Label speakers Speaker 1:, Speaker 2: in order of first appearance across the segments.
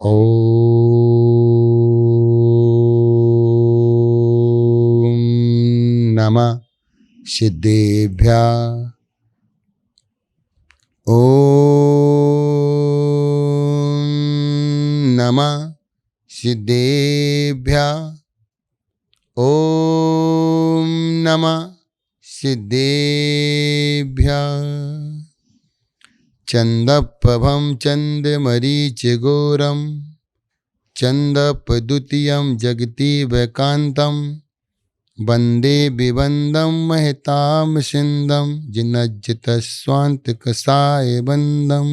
Speaker 1: ॐ नमः सिद्धेभ्यः। ॐ नमः सिद्धेभ्यः। ॐ नमः सिद्धेभ्यः। चंदप्रभं चंद्रमरीचिघोरं चंदप्रद्वितीयं जगति वैकान्तं वंदे विवंदं महतां सिंधं जिनज्जितस्वान्तिकसाय बंदम।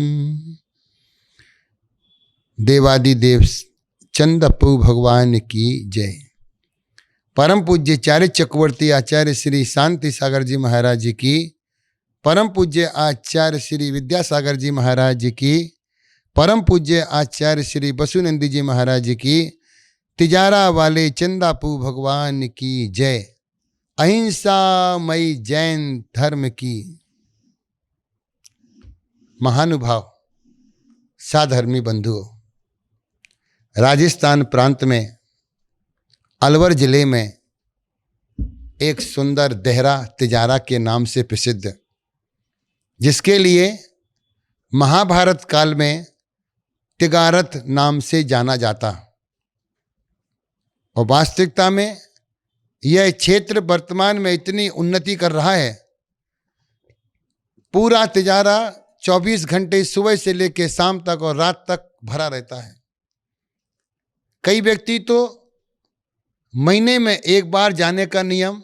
Speaker 1: देवादिदेव चंद्रप्रभु भगवान की जय। परम पूज्य चार्य चक्रवर्ती आचार्य श्री शांति सागर जी महाराज जी की, परम पूज्य आचार्य श्री विद्यासागर जी महाराज जी की, परम पूज्य आचार्य श्री बसुनंदी जी महाराज जी की, तिजारा वाले चंदापू भगवान की जय। अहिंसा मई जैन धर्म की। महानुभाव साधर्मी बंधुओं, राजस्थान प्रांत में अलवर जिले में एक सुंदर देहरा तिजारा के नाम से प्रसिद्ध, जिसके लिए महाभारत काल में तिगारत नाम से जाना जाता, और वास्तविकता में यह क्षेत्र वर्तमान में इतनी उन्नति कर रहा है। पूरा तिजारा 24 घंटे सुबह से लेकर शाम तक और रात तक भरा रहता है। कई व्यक्ति तो महीने में एक बार जाने का नियम,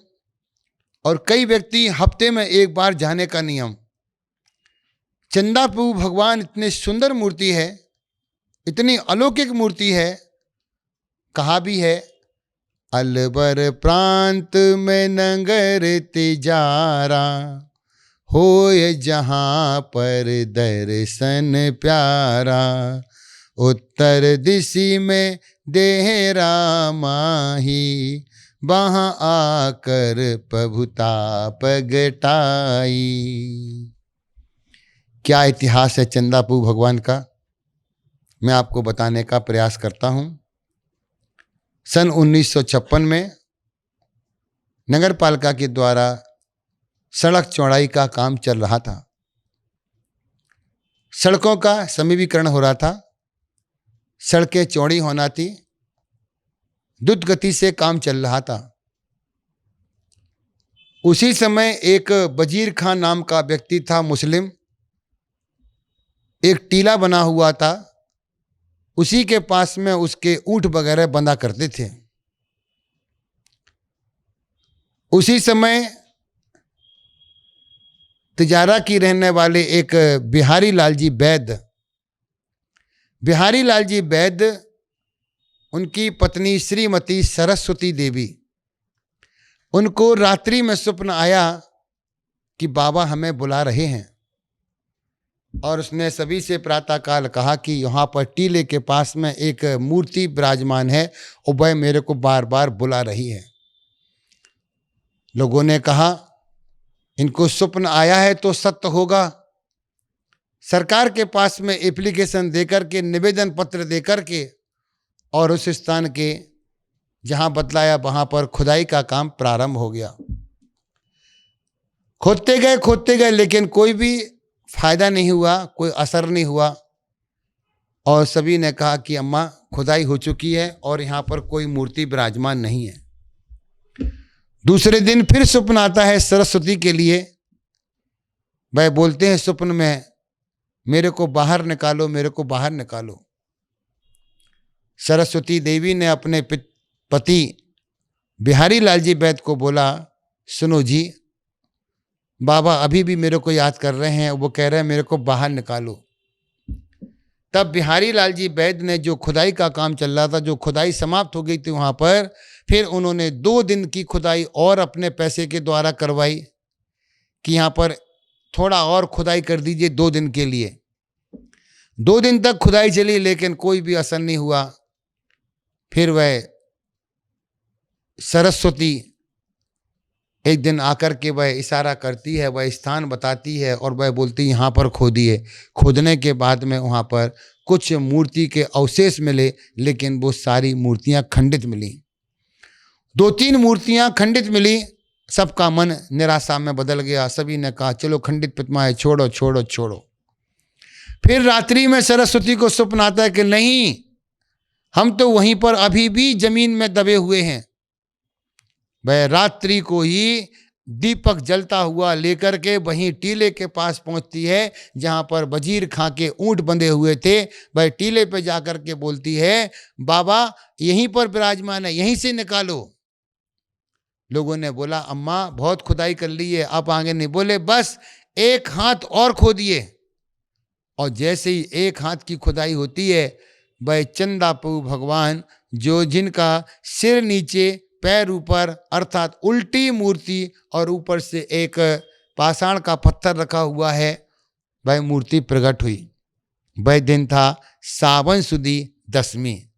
Speaker 1: और कई व्यक्ति हफ्ते में एक बार जाने का नियम। चंदाप्रभु भगवान इतनी सुंदर मूर्ति है, इतनी अलौकिक मूर्ति है। कहा भी है, अलवर प्रांत में नगर तिजारा, होय जहाँ पर दर्शन प्यारा। उत्तर दिशा में देहरा माही, वहाँ आकर प्रभुता प्रगटाई। क्या इतिहास है चंदाप्रभु भगवान का, मैं आपको बताने का प्रयास करता हूँ। सन 1956 में नगर पालिका के द्वारा सड़क चौड़ाई का काम चल रहा था। सड़कों का समूहीकरण हो रहा था, सड़कें चौड़ी होना थी, द्रुत गति से काम चल रहा था। उसी समय एक वजीर खान नाम का व्यक्ति था, मुस्लिम। एक टीला बना हुआ था, उसी के पास में उसके ऊंट वगैरह बंधा करते थे। उसी समय तिजारा की रहने वाले एक बिहारी लाल जी वैद, उनकी पत्नी श्रीमती सरस्वती देवी, उनको रात्रि में स्वप्न आया कि बाबा हमें बुला रहे हैं। और उसने सभी से प्रातःकाल कहा कि यहाँ पर टीले के पास में एक मूर्ति विराजमान है और वह मेरे को बार बार बुला रही है। लोगों ने कहा, इनको स्वप्न आया है तो सत्य होगा। सरकार के पास में एप्लीकेशन देकर के, निवेदन पत्र देकर के, और उस स्थान के जहाँ बतलाया वहाँ पर खुदाई का काम प्रारंभ हो गया। खोदते गए, लेकिन कोई भी फायदा नहीं हुआ, कोई असर नहीं हुआ। और सभी ने कहा कि अम्मा खुदाई हो चुकी है और यहाँ पर कोई मूर्ति विराजमान नहीं है। दूसरे दिन फिर स्वप्न आता है सरस्वती के लिए। वह बोलते हैं स्वप्न में, मेरे को बाहर निकालो, मेरे को बाहर निकालो। सरस्वती देवी ने अपने पति बिहारी लाल जी वैद को बोला, सुनो जी, बाबा अभी भी मेरे को याद कर रहे हैं, वो कह रहे हैं मेरे को बाहर निकालो। तब बिहारी लाल जी वैद ने, जो खुदाई का काम चल रहा था, जो खुदाई समाप्त हो गई थी वहाँ पर, फिर उन्होंने 2 दिन की खुदाई और अपने पैसे के द्वारा करवाई कि यहाँ पर थोड़ा और खुदाई कर दीजिए 2 दिन के लिए। 2 दिन तक खुदाई चली, लेकिन कोई भी असर नहीं हुआ। फिर वह सरस्वती एक दिन आकर के वह इशारा करती है, वह स्थान बताती है और वह बोलती है यहाँ पर खोदिए। खोदने के बाद में वहाँ पर कुछ मूर्ति के अवशेष मिले, लेकिन वो सारी मूर्तियाँ खंडित मिली। 2-3 मूर्तियाँ खंडित मिली। सबका मन निराशा में बदल गया। सभी ने कहा चलो खंडित प्रतिमाएं छोड़ो छोड़ो छोड़ो। फिर रात्रि में सरस्वती को स्वप्न आता है कि नहीं, हम तो वहीं पर अभी भी जमीन में दबे हुए हैं। वह रात्रि को ही दीपक जलता हुआ लेकर के वहीं टीले के पास पहुंचती है जहां पर वजीर खां के ऊंट बंधे हुए थे। वह टीले पे जाकर के बोलती है बाबा यहीं पर विराजमान है, यहीं से निकालो। लोगों ने बोला अम्मा बहुत खुदाई कर ली है, आप आगे नहीं। बोले बस एक हाथ और खोदिए। और जैसे ही एक हाथ की खुदाई होती है, वह चंदा प्रभु भगवान जो जिनका सिर नीचे पैर ऊपर अर्थात उल्टी मूर्ति और ऊपर से एक पाषाण का पत्थर रखा हुआ है, वह मूर्ति प्रकट हुई। वह दिन था सावन सुदी दशमी।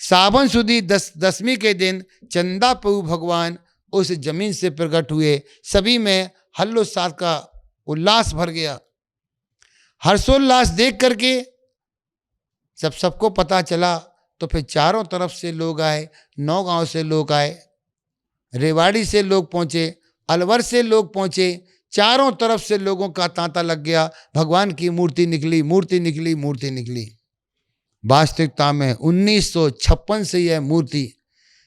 Speaker 1: सावन सुदी दशमी के दिन चंदा प्रभु भगवान उस जमीन से प्रकट हुए। सभी में हल्लोत्साह का उल्लास भर गया। हर्षोल्लास देख करके जब सबको पता चला तो फिर चारों तरफ से लोग आए। 9 गांव से लोग आए, रेवाड़ी से लोग पहुंचे, अलवर से लोग पहुंचे। चारों तरफ से लोगों का तांता लग गया। भगवान की मूर्ति निकली, मूर्ति निकली, मूर्ति निकली। वास्तविकता में 1956 से यह मूर्ति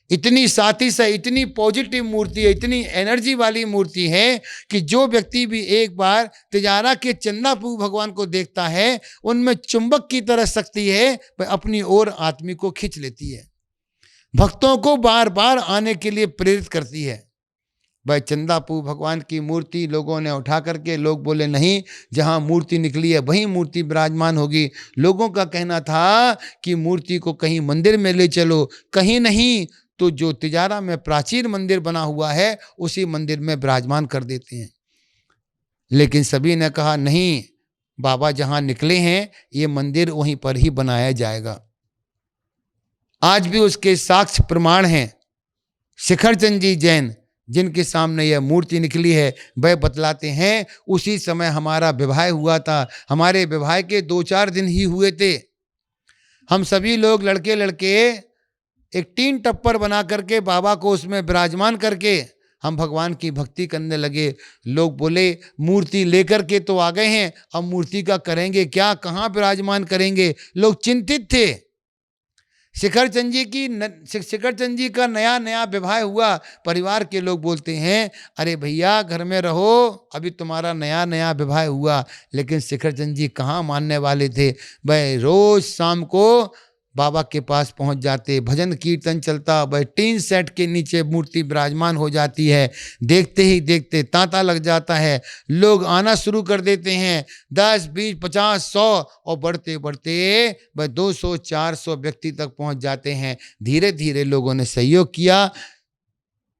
Speaker 1: इतनी साथी से इतनी पॉजिटिव मूर्ति है, इतनी एनर्जी वाली मूर्ति है कि जो व्यक्ति भी एक बार तिजारा के चंदा प्रभु भगवान को देखता है, उनमें चुंबक की तरह शक्ति है, वह अपनी ओर आदमी को खींच लेती है, भक्तों को बार बार आने के लिए प्रेरित करती है। वह चंदा प्रभु भगवान की मूर्ति लोगों ने उठा करके, लोग बोले नहीं, जहाँ मूर्ति निकली है वहीं मूर्ति विराजमान होगी। लोगों का कहना था कि मूर्ति को कहीं मंदिर में ले चलो, कहीं नहीं तो जो तिजारा में प्राचीन मंदिर बना हुआ है उसी मंदिर में विराजमान कर देते हैं। लेकिन सभी ने कहा नहीं बाबा, जहाँ निकले हैं ये मंदिर वहीं पर ही बनाया जाएगा। आज भी उसके साक्ष्य प्रमाण हैं। शिखरचंद जी जैन जिनके सामने यह मूर्ति निकली है, वह बतलाते हैं उसी समय हमारा विवाह हुआ था। हमारे विवाह के 2-4 दिन ही हुए थे। हम सभी लोग लड़के लड़के एक टीन टप्पर बना करके बाबा को उसमें विराजमान करके हम भगवान की भक्ति करने लगे। लोग बोले मूर्ति लेकर के तो आ गए हैं, अब मूर्ति का करेंगे क्या, कहाँ विराजमान करेंगे। लोग चिंतित थे। शिखरचंद जी का नया नया विवाह हुआ। परिवार के लोग बोलते हैं अरे भैया घर में रहो, अभी तुम्हारा नया नया विवाह हुआ। लेकिन शिखरचंद जी कहाँ मानने वाले थे। वह रोज शाम को बाबा के पास पहुंच जाते, भजन कीर्तन चलता, वह टीन सेट के नीचे मूर्ति विराजमान हो जाती है। देखते ही देखते तांता लग जाता है, लोग आना शुरू कर देते हैं। 10, 20, 50, 100 और बढ़ते बढ़ते वह 200, 400 व्यक्ति तक पहुंच जाते हैं। धीरे धीरे लोगों ने सहयोग किया,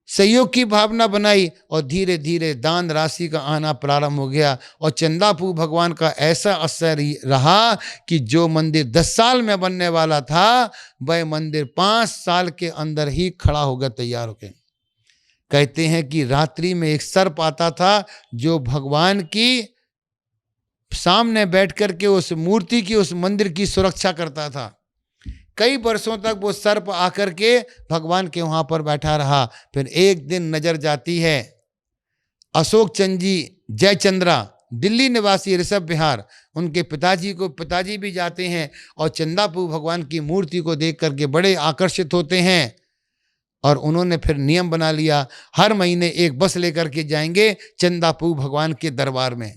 Speaker 1: सहयोग की भावना बनाई और धीरे धीरे दान राशि का आना प्रारंभ हो गया। और चंदा प्रभु भगवान का ऐसा असर रहा कि जो मंदिर 10 साल में बनने वाला था, वह मंदिर 5 साल के अंदर ही खड़ा हो गया, तैयार हो गया। कहते हैं कि रात्रि में एक सर्प आता था जो भगवान की सामने बैठ करके उस मूर्ति की, उस मंदिर की सुरक्षा करता था। कई वर्षों तक वो सर्प आकर के भगवान के वहां पर बैठा रहा। फिर एक दिन नजर जाती है अशोक चंद जी जयचंद्रा, दिल्ली निवासी, ऋषभ विहार, उनके पिताजी भी जाते हैं और चंदा प्रभु भगवान की मूर्ति को देख करके बड़े आकर्षित होते हैं। और उन्होंने फिर नियम बना लिया, हर महीने एक बस लेकर के जाएंगे चंदा प्रभु भगवान के दरबार में।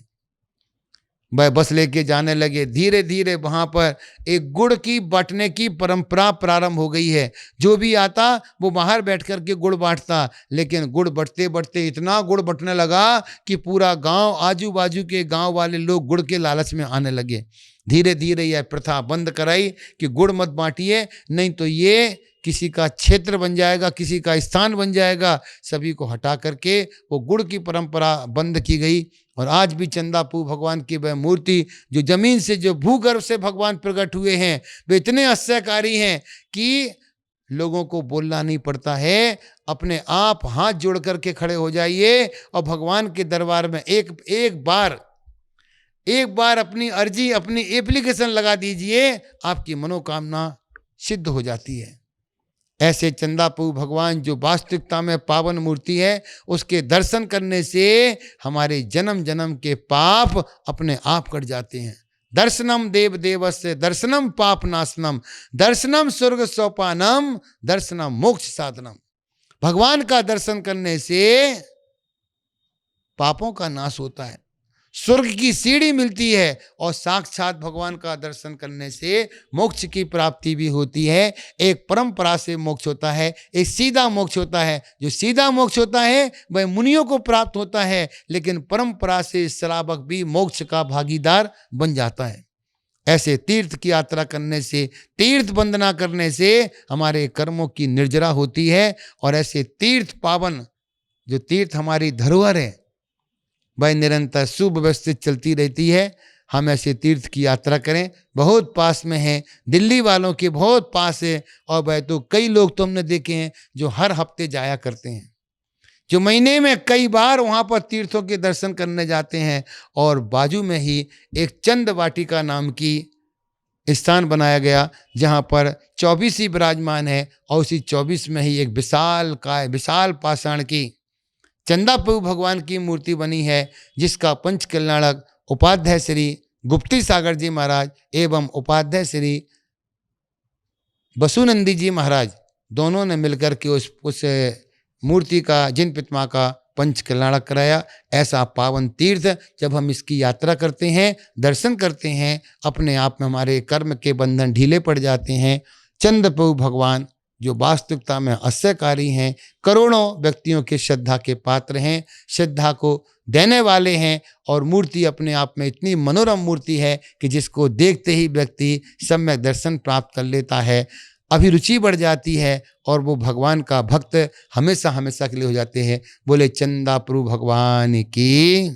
Speaker 1: वह बस लेके जाने लगे। धीरे धीरे वहाँ पर एक गुड़ की बांटने की परंपरा प्रारंभ हो गई है। जो भी आता वो बाहर बैठ कर के गुड़ बांटता। लेकिन गुड़ बढ़ते बढ़ते इतना गुड़ बंटने लगा कि पूरा गांव, आजू बाजू के गांव वाले लोग गुड़ के लालच में आने लगे। धीरे धीरे यह प्रथा बंद कराई कि गुड़ मत बांटिए, नहीं तो ये किसी का क्षेत्र बन जाएगा, किसी का स्थान बन जाएगा। सभी को हटा करके वो गुड़ की परंपरा बंद की गई। और आज भी चंदा प्रभु भगवान की वह मूर्ति जो जमीन से, जो भूगर्भ से भगवान प्रकट हुए हैं, वे इतने आश्चर्यकारी हैं कि लोगों को बोलना नहीं पड़ता है, अपने आप हाथ जोड़ करके खड़े हो जाइए और भगवान के दरबार में एक बार अपनी अर्जी, अपनी एप्लीकेशन लगा दीजिए, आपकी मनोकामना सिद्ध हो जाती है। ऐसे चंदा प्रभु भगवान जो वास्तविकता में पावन मूर्ति है, उसके दर्शन करने से हमारे जन्म जन्म के पाप अपने आप कट जाते हैं। दर्शनम देव देवस्य दर्शनम पाप नाशनम, दर्शनम स्वर्ग सोपानम, दर्शनम मोक्ष साधनम। भगवान का दर्शन करने से पापों का नाश होता है, स्वर्ग की सीढ़ी मिलती है, और साक्षात भगवान का दर्शन करने से मोक्ष की प्राप्ति भी होती है। एक परंपरा से मोक्ष होता है, एक सीधा मोक्ष होता है। जो सीधा मोक्ष होता है वह मुनियों को प्राप्त होता है, लेकिन परंपरा से श्रावक भी मोक्ष का भागीदार बन जाता है। ऐसे तीर्थ की यात्रा करने से, तीर्थ वंदना करने से हमारे कर्मों की निर्जरा होती है, और ऐसे तीर्थ पावन जो तीर्थ हमारी धरोहर है वह निरंतर सुव्यवस्थित चलती रहती है। हम ऐसे तीर्थ की यात्रा करें, बहुत पास में है, दिल्ली वालों के बहुत पास है, और वह तो कई लोग तो हमने देखे हैं जो हर हफ्ते जाया करते हैं, जो महीने में कई बार वहाँ पर तीर्थों के दर्शन करने जाते हैं। और बाजू में ही एक चंद वाटिका नाम की स्थान बनाया गया, जहाँ पर 24 ही विराजमान है, और उसी 24 में ही एक विशाल पाषाण की चंदा प्रभु भगवान की मूर्ति बनी है, जिसका पंच कल्याणक उपाध्याय श्री गुप्ती सागर जी महाराज एवं उपाध्याय श्री बसुनंदी जी महाराज दोनों ने मिलकर के उस मूर्ति का, जिन प्रतिमा का पंच कल्याणक कराया। ऐसा पावन तीर्थ जब हम इसकी यात्रा करते हैं, दर्शन करते हैं, अपने आप में हमारे कर्म के बंधन ढीले पड़ जाते हैं। चंद प्रभु भगवान जो वास्तविकता में अश्चर्यकारी हैं, करोड़ों व्यक्तियों के श्रद्धा के पात्र हैं, श्रद्धा को देने वाले हैं, और मूर्ति अपने आप में इतनी मनोरम मूर्ति है कि जिसको देखते ही व्यक्ति सम्यक दर्शन प्राप्त कर लेता है, अभिरुचि बढ़ जाती है, और वो भगवान का भक्त हमेशा हमेशा के लिए हो जाते हैं। बोले चंदा प्रभु भगवान की।